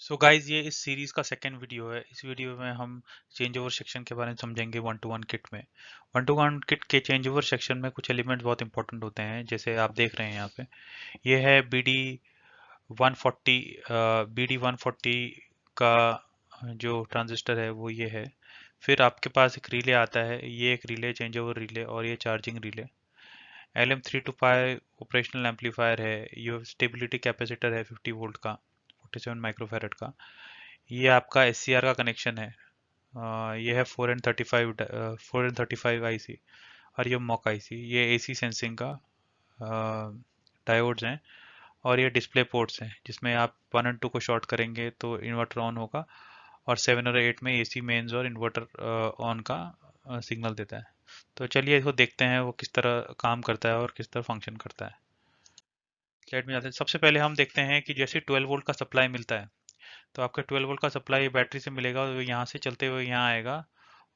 So guys ये इस series का सेकेंड वीडियो है। इस वीडियो में हम चेंज ओवर सेक्शन के बारे में समझेंगे वन टू वन किट में। वन टू वन किट के चेंज ओवर सेक्शन में कुछ एलिमेंट्स बहुत इंपॉर्टेंट होते हैं, जैसे आप देख रहे हैं यहाँ पे। ये है BD 140। BD 140 का जो ट्रांजिस्टर है वो ये है। फिर आपके पास एक रिले आता है, ये एक रिले, चेंज ओवर रिले, और ये charging relay. LM325 operational amplifier है। ये स्टेबिलिटी कैपेसिटर है 50 वोल्ट का, 47 माइक्रोफैरड का। ये आपका SCR का कनेक्शन है। ये है 4N35 IC। और ये मॉक IC, ये AC सेंसिंग का डायोड्स हैं। और ये डिस्प्ले पोर्ट्स हैं, जिसमें आप 1 और 2 को शॉर्ट करेंगे तो इन्वर्टर ऑन होगा, और 7 और 8 में AC मेंस और इन्वर्टर ऑन का सिग्नल देता है। तो चलिए इसको देखते हैं वो किस तरह काम करता है और किस तरह फंक्शन करता है। स्लाइड में जाते हैं। सबसे पहले हम देखते हैं कि जैसे 12 वोल्ट का सप्लाई मिलता है, तो आपका 12 वोल्ट का सप्लाई बैटरी से मिलेगा और यहाँ से चलते हुए यहाँ आएगा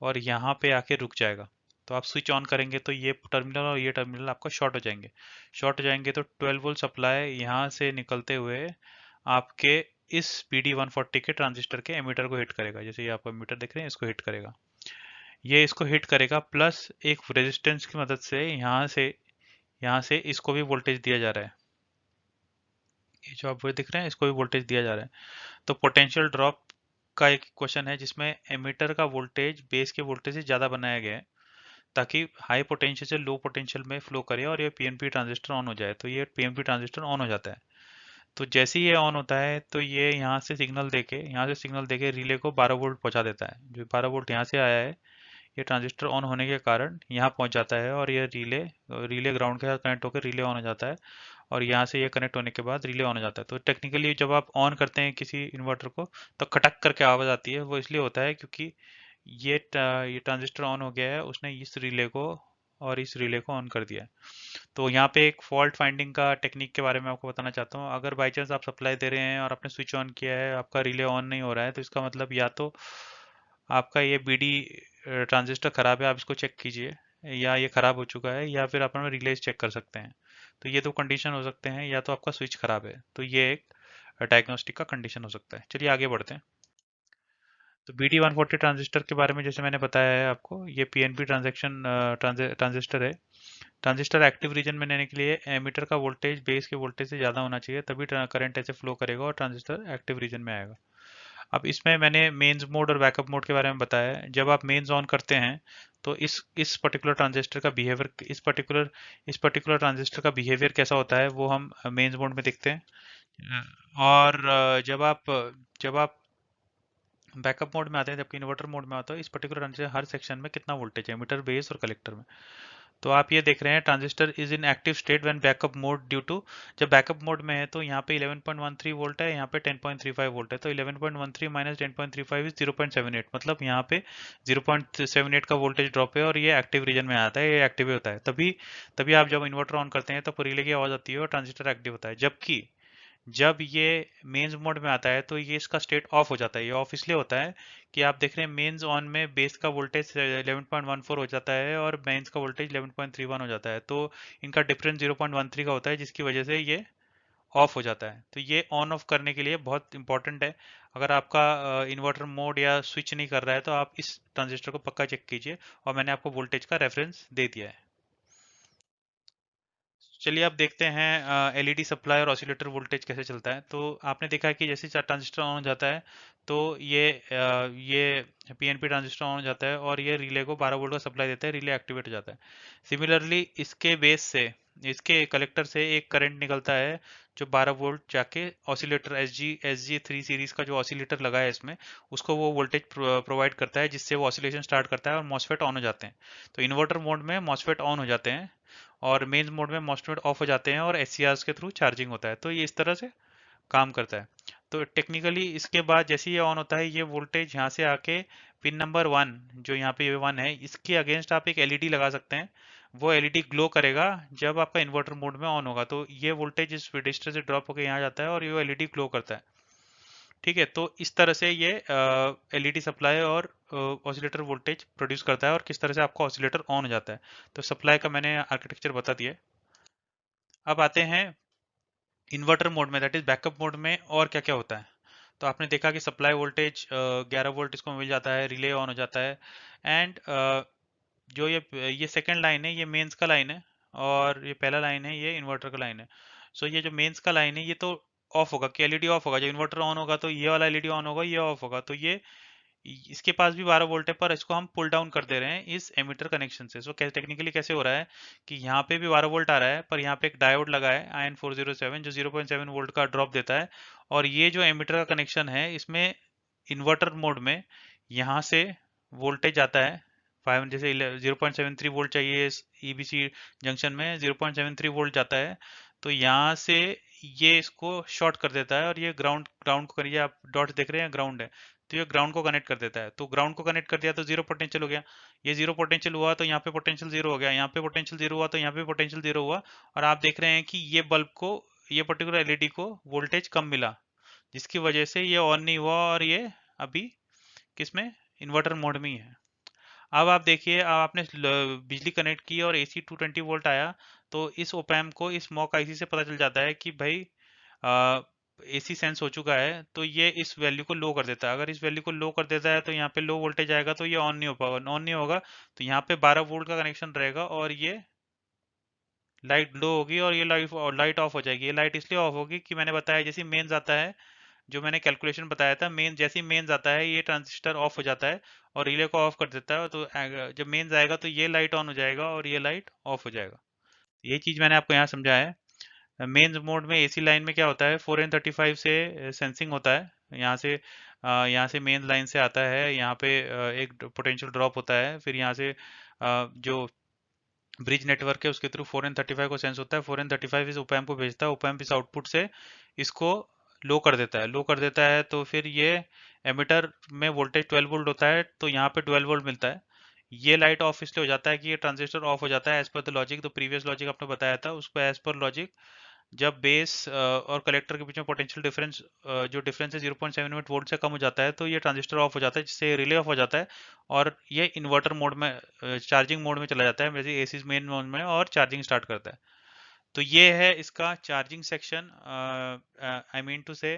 और यहाँ पे आके रुक जाएगा। तो आप स्विच ऑन करेंगे तो ये टर्मिनल और ये टर्मिनल आपका शॉर्ट हो जाएंगे। शॉर्ट हो जाएंगे तो 12 वोल्ट सप्लाई यहाँ से निकलते हुए आपके इस BD 140 के ट्रांजिस्टर के एमीटर को हिट करेगा। जैसे ये आपका एमीटर देख रहे हैं, इसको हिट करेगा। ये इसको हिट करेगा, प्लस एक रेजिस्टेंस की मदद से यहाँ से इसको भी वोल्टेज दिया जा रहा है। ये जो आप वो दिख रहे हैं, इसको भी वोल्टेज दिया जा रहा है। तो पोटेंशियल ड्रॉप का एक क्वेश्चन है, जिसमें एमीटर का वोल्टेज बेस के वोल्टेज से ज़्यादा बनाया गया है, ताकि हाई पोटेंशियल से लो पोटेंशियल में फ्लो करे और ये PNP ट्रांजिस्टर ऑन हो जाए। तो ये PNP ट्रांजिस्टर ऑन हो जाता है। तो जैसे ही ये ऑन होता है तो ये यहाँ से सिग्नल देके रिले को 12 वोल्ट पहुंचा देता है। जो 12 वोल्ट यहाँ से आया है, ये ट्रांजिस्टर ऑन होने के कारण यहाँ पहुंच जाता है, और ये रिले रिले ग्राउंड के साथ कनेक्ट होकर रिले ऑन हो जाता है। और यहाँ से ये कनेक्ट होने के बाद रिले ऑन हो जाता है। तो टेक्निकली जब आप ऑन करते हैं किसी इन्वर्टर को, तो खटक करके आवाज आती है। वो इसलिए होता है क्योंकि ये ट्रांजिस्टर ऑन हो गया है, उसने इस रिले को और इस रिले को ऑन कर दिया है। तो यहाँ पे एक फॉल्ट फाइंडिंग का टेक्निक के बारे में आपको बताना चाहता हूँ। अगर बाई चांस आप सप्लाई दे रहे हैं और आपने स्विच ऑन किया है, आपका रिले ऑन नहीं हो रहा है, तो इसका मतलब या तो आपका ये BD ट्रांजिस्टर खराब है, आप इसको चेक कीजिए, या ये खराब हो चुका है, या फिर आप रिलेज चेक कर सकते हैं। तो ये दो कंडीशन हो सकते हैं, या तो आपका स्विच खराब है। तो ये एक डायग्नोस्टिक का कंडीशन हो सकता है। चलिए आगे बढ़ते हैं। तो BD 140 ट्रांजिस्टर के बारे में जैसे मैंने बताया है आपको, ये PNP ट्रांजिस्टर है। ट्रांजिस्टर एक्टिव रीजन में लेने के लिए एमीटर का वोल्टेज बेस के वोल्टेज से ज़्यादा होना चाहिए, तभी करंट ऐसे फ्लो करेगा और ट्रांजिस्टर एक्टिव रीजन में आएगा। अब इसमें मैंने मेंस मोड और बैकअप मोड के बारे में बताया है। जब आप मेंस ऑन करते हैं तो इस पर्टिकुलर ट्रांजिस्टर का बिहेवियर, इस पर्टिकुलर ट्रांजिस्टर का बिहेवियर कैसा होता है वो हम मेंस मोड में देखते हैं। और जब आप बैकअप मोड में आते हैं, जबकि इन्वर्टर मोड में आता है, इस पर्टिकुलर ट्रांजिस्टर हर सेक्शन में कितना वोल्टेज है, मीटर, बेस और कलेक्टर में। तो आप ये देख रहे हैं, transistor is in active state when backup mode due to. जब बैकअप मोड में है तो यहाँ पे 11.13 वोल्ट है, यहाँ पे 10.35 वोल्ट है। तो 11.13 माइनस 10.35 इज 0.78, मतलब यहाँ पे 0.78 का वोल्टेज ड्रॉप है, और ये एक्टिव रीजन में आता है, ये एक्टिव होता है। तभी तभी आप जब इन्वर्टर ऑन करते हैं तो रिले की आवाज आती है और ट्रांजिस्टर एक्टिव होता है। जबकि जब ये मेंस मोड में आता है तो ये इसका स्टेट ऑफ हो जाता है। ये ऑफ इसलिए होता है कि आप देख रहे हैं मेंस ऑन में बेस का वोल्टेज 11.14 हो जाता है और मेंस का वोल्टेज 11.31 हो जाता है। तो इनका डिफरेंस 0.13 का होता है, जिसकी वजह से ये ऑफ हो जाता है। तो ये ऑन ऑफ करने के लिए बहुत इंपॉर्टेंट है। अगर आपका इन्वर्टर मोड या स्विच नहीं कर रहा है तो आप इस ट्रांजिस्टर को पक्का चेक कीजिए, और मैंने आपको वोल्टेज का रेफरेंस दे दिया है। चलिए अब देखते हैं LED सप्लाई और ऑसिलेटर वोल्टेज कैसे चलता है। तो आपने देखा है कि जैसे ट्रांजिस्टर ऑन हो जाता है तो ये PNP ट्रांजिस्टर ऑन हो जाता है और ये रिले को 12 वोल्ट का सप्लाई देता है, रिले एक्टिवेट हो जाता है। सिमिलरली इसके कलेक्टर से एक करंट निकलता है, जो 12 वोल्ट जाके ऑसिलेटर SG3 सीरीज का जो ऑसिलेटर लगा है इसमें, उसको वो वोल्टेज प्रोवाइड करता है, जिससे वो ऑसिलेशन स्टार्ट करता है और मॉसफेट ऑन हो जाते हैं। तो इन्वर्टर मोड में मॉसफेट ऑन हो जाते हैं, और मेन मोड में मॉसफेट ऑफ हो जाते हैं, और SCRs के थ्रू चार्जिंग होता है। तो ये इस तरह से काम करता है। तो टेक्निकली इसके बाद जैसे ये ऑन होता है, ये वोल्टेज यहाँ से आके पिन नंबर 1, जो यहाँ पे ये 1 है, इसके अगेंस्ट आप एक LED लगा सकते हैं। वो LED ग्लो करेगा जब आपका इन्वर्टर मोड में ऑन होगा। तो ये वोल्टेज इस रजिस्टर से ड्रॉप होकर यहाँ जाता है और ये LED ग्लो करता है। ठीक है, तो इस तरह से ये LED सप्लाई और ऑसिलेटर वोल्टेज प्रोड्यूस करता है, और किस तरह से आपका ऑसिलेटर ऑन हो जाता है। तो सप्लाई का मैंने आर्किटेक्चर बता दिया है। अब आते हैं इन्वर्टर मोड में, दैट इज बैकअप मोड में, और क्या क्या होता है। तो आपने देखा कि सप्लाई वोल्टेज 11 वोल्ट इसको मिल जाता है, रिले ऑन हो जाता है। एंड जो ये सेकंड लाइन है, ये मेंस का लाइन है, और ये पहला लाइन है, ये इन्वर्टर का लाइन है। सो ये जो मेंस का लाइन है, ये तो ऑफ होगा, कि एलईडी ऑफ होगा। जब इन्वर्टर ऑन होगा तो ये वाला एलईडी ऑन होगा, ये ऑफ होगा। तो ये इसके पास भी 12 वोल्ट है, पर इसको हम पुल डाउन कर दे रहे हैं इस एमिटर कनेक्शन से। सो टेक्निकली कैसे हो रहा है कि यहाँ पे भी 12 वोल्ट आ रहा है, पर यहाँ पे एक डायोड लगा है IN407 जो 0.7 वोल्ट का ड्रॉप देता है। और ये जो एमिटर का कनेक्शन है, इसमें इन्वर्टर मोड में यहाँ से वोल्टेज आता है 5, जैसे 0.73 वोल्ट चाहिए इस ईबीसी जंक्शन में, 0.73 वोल्ट जाता है। तो यहाँ से ये इसको शॉर्ट कर देता है, और ये ग्राउंड ग्राउंड को करिए, आप डॉट्स देख रहे हैं, ग्राउंड है। तो ये ग्राउंड को कनेक्ट कर देता है। तो ग्राउंड को कनेक्ट कर दिया तो जीरो पोटेंशियल हो गया। ये जीरो पोटेंशियल हुआ तो यहाँ पे पोटेंशियल जीरो हो गया, यहाँ पे पोटेंशियल जीरो हुआ तो यहाँ पे पोटेंशियल जीरो हुआ। और आप देख रहे हैं कि ये बल्ब को, ये पर्टिकुलर एलईडी को वोल्टेज कम मिला, जिसकी वजह से ये ऑन नहीं हुआ, और ये अभी किसमें, इन्वर्टर मोड में ही है। अब आप देखिए, अब आपने बिजली कनेक्ट की और एसी 220 वोल्ट आया। तो इस ओपैम्प को इस मॉक आईसी से पता चल जाता है कि भाई एसी सेंस हो चुका है, तो ये इस वैल्यू को लो कर देता है। अगर इस वैल्यू को लो कर देता है तो यहाँ पे लो वोल्टेज आएगा, तो ये ऑन नहीं हो पाएगा, ऑन नहीं होगा। तो यहाँ पे 12 वोल्ट का कनेक्शन रहेगा, और ये लाइट लो होगी, और ये लाइट ऑफ हो जाएगी। ये लाइट इसलिए ऑफ होगी कि मैंने बताया, जैसे मेन्स आता है, जो मैंने कैलकुलेशन बताया था, मेन जैसे ही मेंस आता है, ये ट्रांजिस्टर ऑफ हो जाता है और रिले को ऑफ कर देता है। तो जब मेंस आएगा तो ये लाइट ऑन हो जाएगा और ये लाइट ऑफ हो जाएगा। ये चीज मैंने आपको यहाँ समझाया है। मेंस मोड में एसी लाइन में क्या होता है, 4N35 से सेंसिंग होता है। यहाँ से मेन लाइन से आता है, यहाँ पे एक पोटेंशियल ड्रॉप होता है। फिर यहाँ से जो ब्रिज नेटवर्क है, उसके थ्रू 4N35 को सेंस होता है। 4N35 इस ओपैम्प को भेजता है, ओपैम्प इस आउटपुट से इसको लो कर देता है। लो कर देता है तो फिर ये एमिटर में वोल्टेज 12 वोल्ट होता है, तो यहाँ पे 12 वोल्ट मिलता है। ये लाइट ऑफ इसलिए हो जाता है कि ये ट्रांजिस्टर ऑफ हो जाता है, एज पर द लॉजिक। तो प्रीवियस लॉजिक आपने बताया था, उसको एज पर लॉजिक जब बेस और कलेक्टर के बीच में पोटेंशियल डिफरेंस, जो डिफरेंस है 0.78 वोल्ट से कम हो जाता है, तो ये ट्रांजिस्टर ऑफ हो जाता है, जिससे रिले ऑफ हो जाता है। और ये इन्वर्टर मोड में, चार्जिंग मोड में चला जाता है, जैसे एसी मेन मोड में, और चार्जिंग स्टार्ट करता है। तो ये है इसका charging section, I mean to say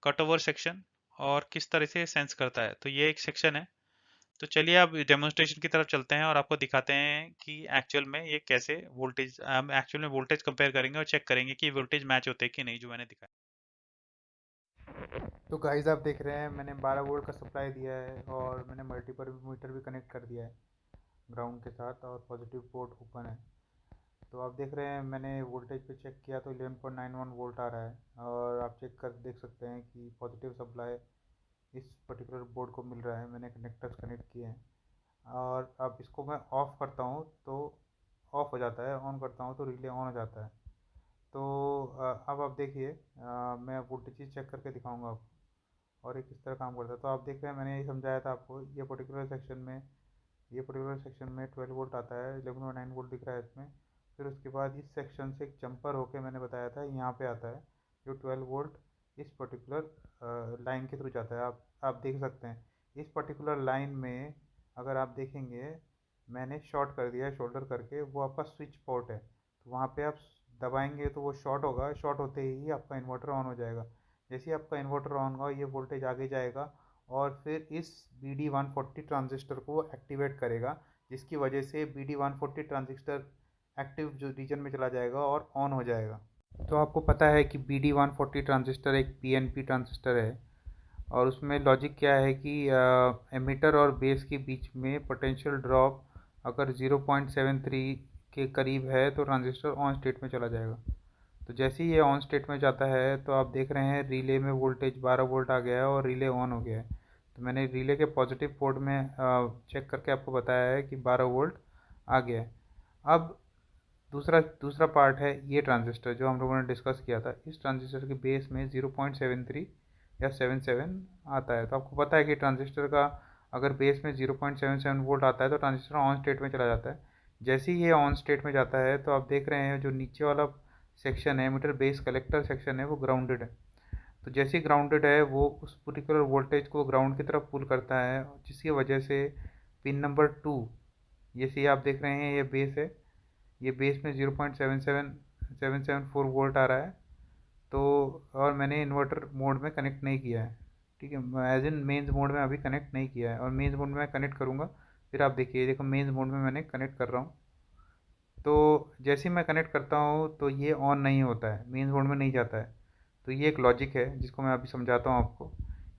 cut over section, और किस तरह से सेंस करता है। तो ये एक सेक्शन है। तो चलिए अब डेमोन्स्ट्रेशन की तरफ चलते हैं, और आपको दिखाते हैं कि एक्चुअल में ये कैसे वोल्टेज, हम एक्चुअल में वोल्टेज कंपेयर करेंगे और चेक करेंगे कि वोल्टेज मैच होते हैं कि नहीं, जो मैंने दिखाया। तो गाइस आप देख रहे हैं मैंने 12 वोल्ट का सप्लाई दिया है और मैंने मल्टीपल मीटर भी कनेक्ट कर दिया है ग्राउंड के साथ और पॉजिटिव पोर्ट ओपन है। तो आप देख रहे हैं मैंने वोल्टेज पे चेक किया तो 11.91 वोल्ट आ रहा है और आप चेक कर देख सकते हैं कि पॉजिटिव सप्लाई इस पर्टिकुलर बोर्ड को मिल रहा है। मैंने कनेक्टर्स कनेक्ट किए हैं और अब इसको मैं ऑफ़ करता हूँ तो ऑफ़ हो जाता है, ऑन करता हूँ तो रिले ऑन हो जाता है। तो अब आप देखिए, मैं वोल्टेज चेक करके दिखाऊंगा आपको और ये किस तरह काम करता है। तो आप देख रहे हैं मैंने ये समझाया था आपको, ये पर्टिकुलर सेक्शन में 12 वोल्ट आता है, 11.9 वोल्ट दिख रहा है इसमें। फिर उसके बाद इस सेक्शन से एक जंपर होके मैंने बताया था यहाँ पे आता है, जो 12 वोल्ट इस पर्टिकुलर लाइन के थ्रू जाता है। आप देख सकते हैं इस पर्टिकुलर लाइन में, अगर आप देखेंगे मैंने शॉर्ट कर दिया है शोल्डर करके, वो आपका स्विच पोर्ट है। तो वहाँ पे आप दबाएंगे तो वो शॉर्ट होगा, शॉर्ट होते ही आपका इन्वर्टर ऑन हो जाएगा। जैसे ही आपका इन्वर्टर ऑन होगा ये वोल्टेज आगे जाएगा और फिर इस BD140 ट्रांजिस्टर को एक्टिवेट करेगा, जिसकी वजह से BD140 ट्रांजिस्टर एक्टिव जो रीजन में चला जाएगा और ऑन हो जाएगा। तो आपको पता है कि BD140 ट्रांजिस्टर एक PNP ट्रांजिस्टर है और उसमें लॉजिक क्या है कि एमिटर और बेस के बीच में पोटेंशियल ड्रॉप अगर 0.73 के करीब है तो ट्रांजिस्टर ऑन स्टेट में चला जाएगा। तो जैसे ही ये ऑन स्टेट में जाता है तो आप देख रहे हैं रिले में वोल्टेज 12 वोल्ट आ गया है और रिले ऑन हो गया है। तो मैंने रिले के पॉजिटिव पोर्ट में चेक करके आपको बताया है कि 12 वोल्ट आ गया है। अब दूसरा दूसरा पार्ट है ये ट्रांजिस्टर जो हम लोगों ने डिस्कस किया था। इस ट्रांजिस्टर के बेस में 0.73 या 77 आता है। तो आपको पता है कि ट्रांजिस्टर का अगर बेस में 0.77 वोल्ट आता है तो ट्रांजिस्टर ऑन स्टेट में चला जाता है। जैसे ही ये ऑन स्टेट में जाता है तो आप देख रहे हैं जो नीचे वाला सेक्शन है, मीटर बेस कलेक्टर सेक्शन है, वो ग्राउंडेड है। तो जैसे ही ग्राउंडेड है वो उस पर्टिकुलर वोल्टेज को ग्राउंड की तरफ पुल करता है, जिसकी वजह से पिन नंबर 2, जैसे आप देख रहे हैं ये बेस है, ये बेस में 0.77 774 वोल्ट आ रहा है। तो और मैंने इन्वर्टर मोड में कनेक्ट नहीं किया है। ठीक है, एज इन मेंस मोड में अभी कनेक्ट नहीं किया है, और मेंस मोड में मैं कनेक्ट करूँगा। फिर आप देखिए, देखो मेंस मोड में मैंने कनेक्ट कर रहा हूँ। तो जैसे ही मैं कनेक्ट करता हूँ तो ये ऑन नहीं होता है, मेंस मोड में नहीं जाता है। तो ये एक लॉजिक है जिसको मैं अभी समझाता हूँ आपको।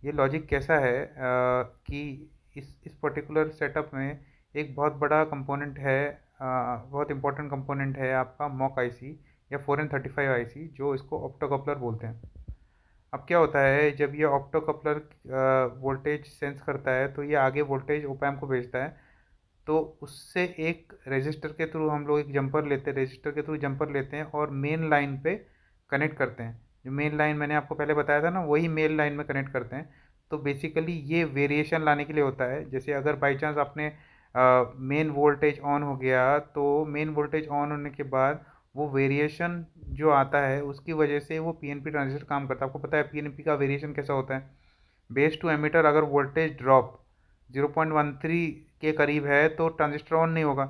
ये लॉजिक कैसा है कि इस पर्टिकुलर सेटअप में एक बहुत बड़ा कंपोनेंट है, बहुत इंपॉर्टेंट कंपोनेंट है आपका मॉक आईसी या 4N35 आईसी, जो इसको ऑप्टोकपलर बोलते हैं। अब क्या होता है, जब ये ऑप्टोकपलर वोल्टेज सेंस करता है तो ये आगे वोल्टेज ओपैम्प को भेजता है। तो उससे एक रजिस्टर के थ्रू हम लोग एक जंपर लेते हैं, रजिस्टर के थ्रू जंपर लेते हैं और मेन लाइन पे कनेक्ट करते हैं। जो मेन लाइन मैंने आपको पहले बताया था ना, वही मेन लाइन में कनेक्ट करते हैं। तो बेसिकली ये वेरिएशन लाने के लिए होता है। जैसे अगर बाई चांस आपने मेन वोल्टेज ऑन हो गया, तो मेन वोल्टेज ऑन होने के बाद वो वेरिएशन जो आता है उसकी वजह से वो पीएनपी ट्रांजिस्टर काम करता है। आपको पता है पीएनपी का वेरिएशन कैसा होता है। बेस टू एमीटर अगर वोल्टेज ड्रॉप 0.13 के करीब है तो ट्रांजिस्टर ऑन नहीं होगा।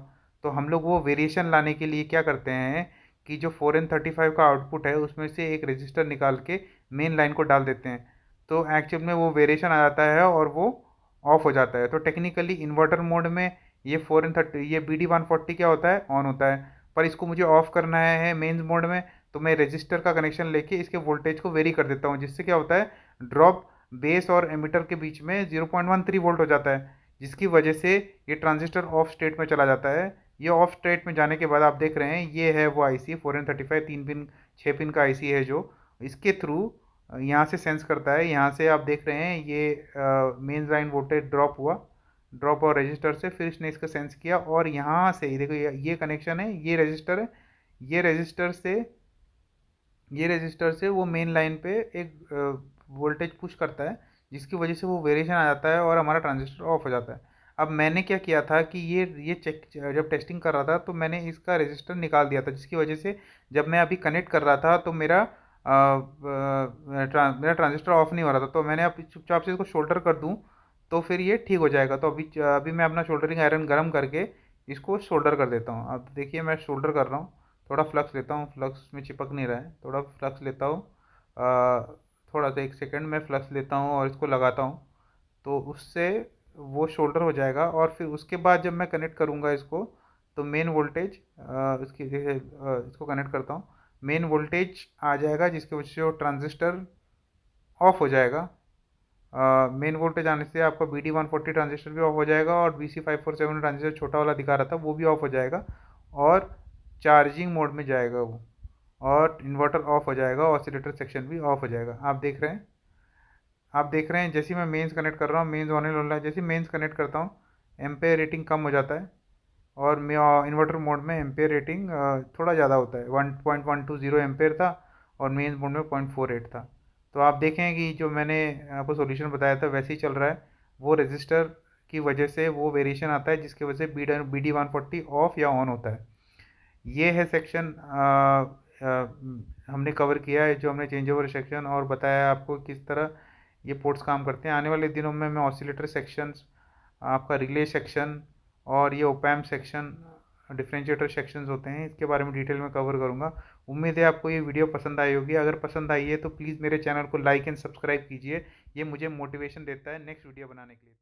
तो हम लोग वो वेरिएशन लाने के लिए क्या करते हैं कि जो 4N35 का आउटपुट है उसमें से एक रजिस्टर निकाल के मेन लाइन को डाल देते हैं। तो एक्चुअल में वो वेरिएशन आ जाता है और वो ऑफ हो जाता है। तो टेक्निकली इन्वर्टर मोड में ये 4N30 ये BD140 क्या होता है, ऑन होता है। पर इसको मुझे ऑफ करना है मेन्स मोड में, तो मैं रजिस्टर का कनेक्शन लेके इसके वोल्टेज को वेरी कर देता हूँ, जिससे क्या होता है, ड्रॉप बेस और एमिटर के बीच में 0.13 वोल्ट हो जाता है, जिसकी वजह से ये ट्रांजिस्टर ऑफ स्टेट में चला जाता है। ये ऑफ स्टेट में जाने के बाद आप देख रहे हैं ये है वो आईसी 4N35 3 पिन 6 पिन का आईसी है, जो इसके थ्रू यहाँ से सेंस करता है। यहाँ से आप देख रहे हैं ये मेन लाइन वोल्टेज ड्रॉप हुआ, ड्रॉप और रजिस्टर से, फिर इसने इसका सेंस किया और यहाँ से देखो ये कनेक्शन है, ये रजिस्टर है, ये रजिस्टर से ये रजिस्टर से वो मेन लाइन पे एक वोल्टेज पुश करता है, जिसकी वजह से वो वेरिएशन आ जाता है और हमारा ट्रांजिस्टर ऑफ हो जाता है। अब मैंने क्या किया था कि ये चेक जब टेस्टिंग कर रहा था तो मैंने इसका रजिस्टर निकाल दिया था, जिसकी वजह से जब मैं अभी कनेक्ट कर रहा था तो मेरा ट्रांजिस्टर ऑफ नहीं हो रहा था। तो मैंने अब चुपचाप से इसको शोल्डर कर दूं तो फिर ये ठीक हो जाएगा। तो अभी अभी मैं अपना शोल्डरिंग आयरन गर्म करके इसको शोल्डर कर देता हूँ। अब देखिए मैं शोल्डर कर रहा हूँ। थोड़ा फ्लक्स लेता हूँ, फ्लक्स में चिपक नहीं रहा है, थोड़ा फ्लक्स लेता हूँ। थोड़ा सा 1 सेकंड में फ्लक्स लेता हूँ और इसको लगाता हूँ, तो उससे वो शोल्डर हो जाएगा। और फिर उसके बाद जब मैं कनेक्ट करूँगा इसको, तो मेन वोल्टेज इसकी इसको कनेक्ट करता हूँ, मेन वोल्टेज आ जाएगा, जिसकी वजह से वो ट्रांजिस्टर ऑफ हो जाएगा। मेन वोल्टेज आने से आपका BD140 ट्रांजिस्टर भी ऑफ हो जाएगा और BC547 ट्रांजिस्टर छोटा वाला दिखा रहा था वो भी ऑफ हो जाएगा और चार्जिंग मोड में जाएगा वो, और इन्वर्टर ऑफ हो जाएगा, ऑसिलेटर सेक्शन भी ऑफ हो जाएगा। आप देख रहे हैं जैसे मैं मेंस कनेक्ट कर रहा हूँ, मेंस होने वाला है। जैसे मेंस कनेक्ट करता हूँ एम्पेयर रेटिंग कम हो जाता है, और मैं इन्वर्टर मोड में एम्पेयर रेटिंग थोड़ा ज़्यादा होता है। 1.120 एम्पेयर था और मेंस मोड में 0.48 था। तो आप देखें कि जो मैंने आपको सॉल्यूशन बताया था वैसे ही चल रहा है। वो रजिस्टर की वजह से वो वेरिएशन आता है, जिसकी वजह से BD140 ऑफ या ऑन होता है। ये है सेक्शन हमने कवर किया है, जो हमने चेंज ओवर सेक्शन, और बताया आपको किस तरह ये पोर्ट्स काम करते हैं। आने वाले दिनों में मैं ऑसिलेटर सेक्शंस, आपका रिले सेक्शन और ये ओपैम्प सेक्शन, डिफरेंशिएटर सेक्शंस होते हैं, इसके बारे में डिटेल में कवर करूंगा। उम्मीद है आपको ये वीडियो पसंद आई होगी। अगर पसंद आई है तो प्लीज़ मेरे चैनल को लाइक एंड सब्सक्राइब कीजिए, ये मुझे मोटिवेशन देता है नेक्स्ट वीडियो बनाने के लिए।